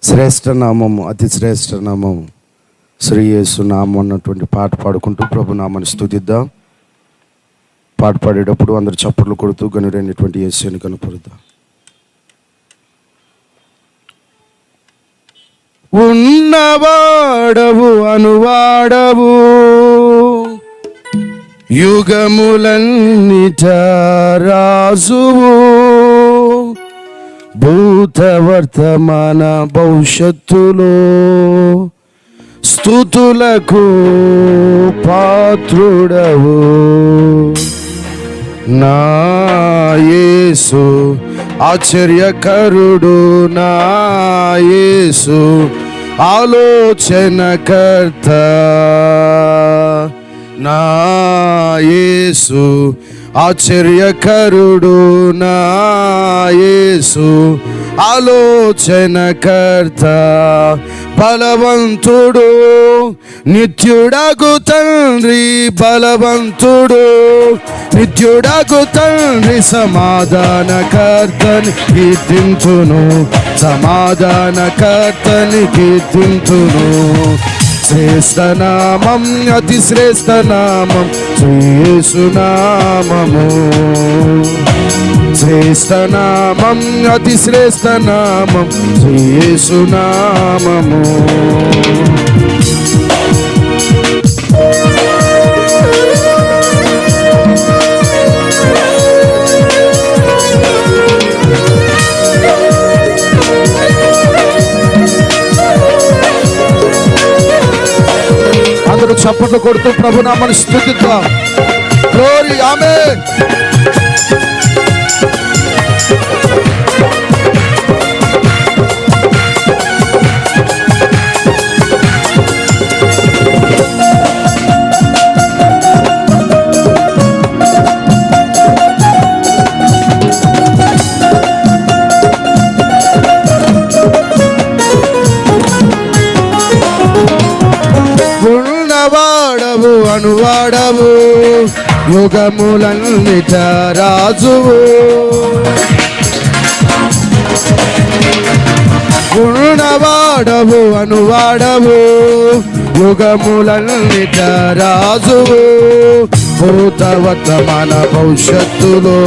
శ్రేష్ఠ నామము, అతి శ్రేష్ఠ నామము శ్రీ యేసు నామం అన్నటువంటి పాట పాడుకుంటూ ప్రభు నామాన్ని స్తుతిద్దాం. పాట పాడేటప్పుడు అందరు చప్పట్లు కొడుతూ గనుడైనటువంటి యేసుని కనపరుద్దాం. ఉన్నవాడవు అనువాడవు యుగములన్నిట రాజువు, భూత వర్తమాన భవిష్యత్తులో స్తుతులకు పాత్రుడవు. నా యేసు ఆశ్చర్యకరుడు, నా యేసు ఆలోచనకర్త, నా యేసు ఆశ్చర్యకరుడు, నా యేసు ఆలోచనకర్త, బలవంతుడు నిత్యుడగు తండ్రి, బలవంతుడు నిత్యుడగు తండ్రి, సమాధానకర్తని కీర్తింతును, సమాధానకర్తని కీర్తింతును. శ్రేష్ఠ నామం, అతి శ్రేష్ఠ నామం శ్రీ యేసు నామము, శ్రేష్ఠ నామం, అతి శ్రేష్ఠ నామం శ్రీ యేసు నామము. అందరూ చప్పట్లు కొడుతూ ప్రభు నామాన్ని స్తుతిద్దాం. గ్లోరీ, ఆమేన్. ఉన్నవాడవు అనువాడవు యుగములన్నిట రాజువు, ఉన్నవాడవు అనువాడవు యుగములన్నిట రాజువు, భూత వర్తమాన భవిష్యత్తులో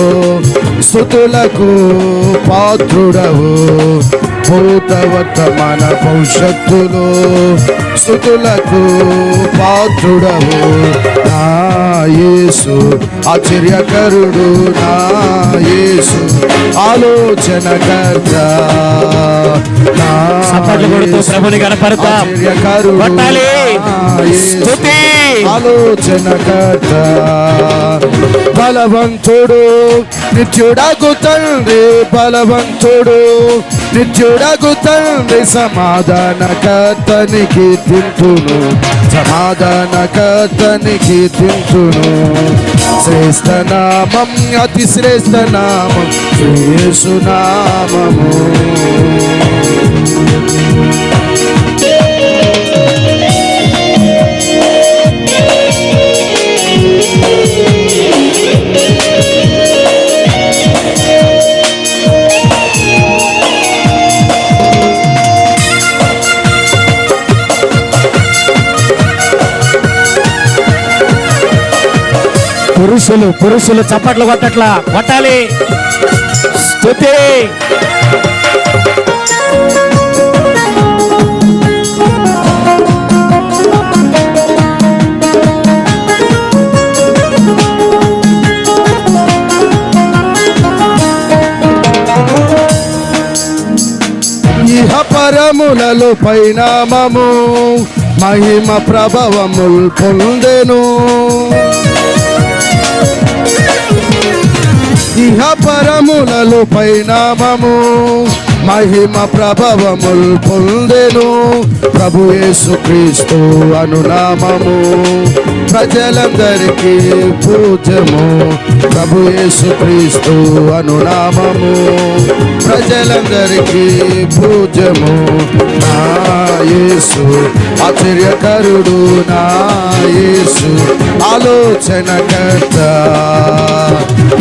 స్తుతులకు పాత్రుడవు, భూత వర్తమాన భవిష్యత్తులో స్తుతులకు పాత్రుడవు. నా యేసు ఆశ్చర్యకరుడు, నా యేసు ఆలోచనకర్త, నా ఆశ్చర్యకరుడు, ఆలోచనకర్త, బలవంతుడు నిత్యుడగు తండ్రి, బలవంతుడు నిత్యుడగు తండ్రి, సమాధానకర్తని కీర్తింతును, సమాధానకర్తని కీర్తింతును. శ్రేష్ఠ నామం, అతి శ్రేష్ఠ నామం శ్రీ యేసు నామము. పురుషులు చప్పట్లు కొట్టాలి. స్తుతి. ఇహ పరములలో పరిణామము మహిమ ప్రభావముల్ పొందెను, ఇహ పరములలో పరిణామము మహిమ ప్రభావముల్ పొందెను, ప్రభు యేసు క్రీస్తు అనునామము ప్రజలందరికీ పూజ్యము, ప్రభు యేసు క్రీస్తు అనునామము ప్రజలందరికీ పూజ్యము. నా యేసు ఆశ్చర్యకరుడు, నా యేసు ఆలోచనకర్త,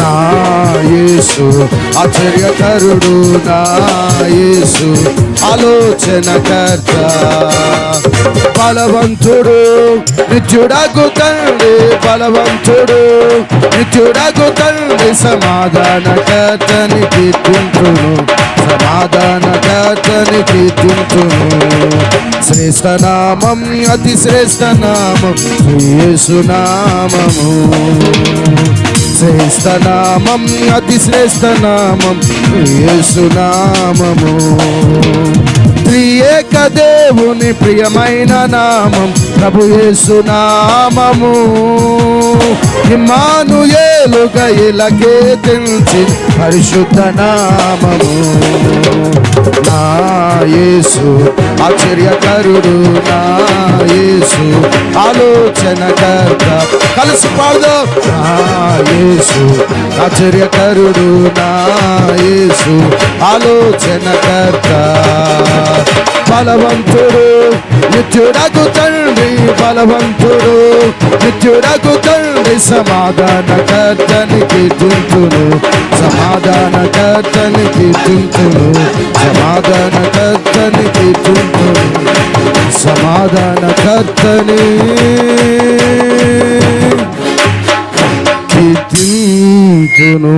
నా యేసు ఆశ్చర్యకరుడు, నా యేసు ఆలోచనకర్త. బలవంతుడు నిత్యుడగు తండ్రి, బలవంతుడు నిత్యుడగు తండ్రి, సమాధానకర్తని కీర్తింతును, సమాధానకర్తని కీర్తింతును. శ్రేష్ఠ నామం, అతి శ్రేష్ఠ నామం యేసు నామము. శ్రేష్ఠ నామం, అతి శ్రేష్ఠ నామం యేసు నామము. త్రియేక దేవుని ప్రియమైన నామం ప్రభు యేసు నామము. ఇమ్మానుయేలుగా ఇలాగే తెంచి పరిశుద్ధ నామము. నా యేసు ఆశ్చర్యకరుడు, నా యేసు ఆలోచనకర్త. కలిసి పాడుదాం. నా యేసు ఆశ్చర్యకరుడు, నా యేసు ఆలోచనకర్త. బలవంతుడు నిత్యుడగు తండ్రి, బలవంతుడు నిత్యుడగు తండ్రి, సమాధానకర్తని కీర్తింతును, సమాధానకర్తని కీర్తింతును, సమాధానకర్తని కీర్తింతును, సమాధానకర్తని కీర్తింతును.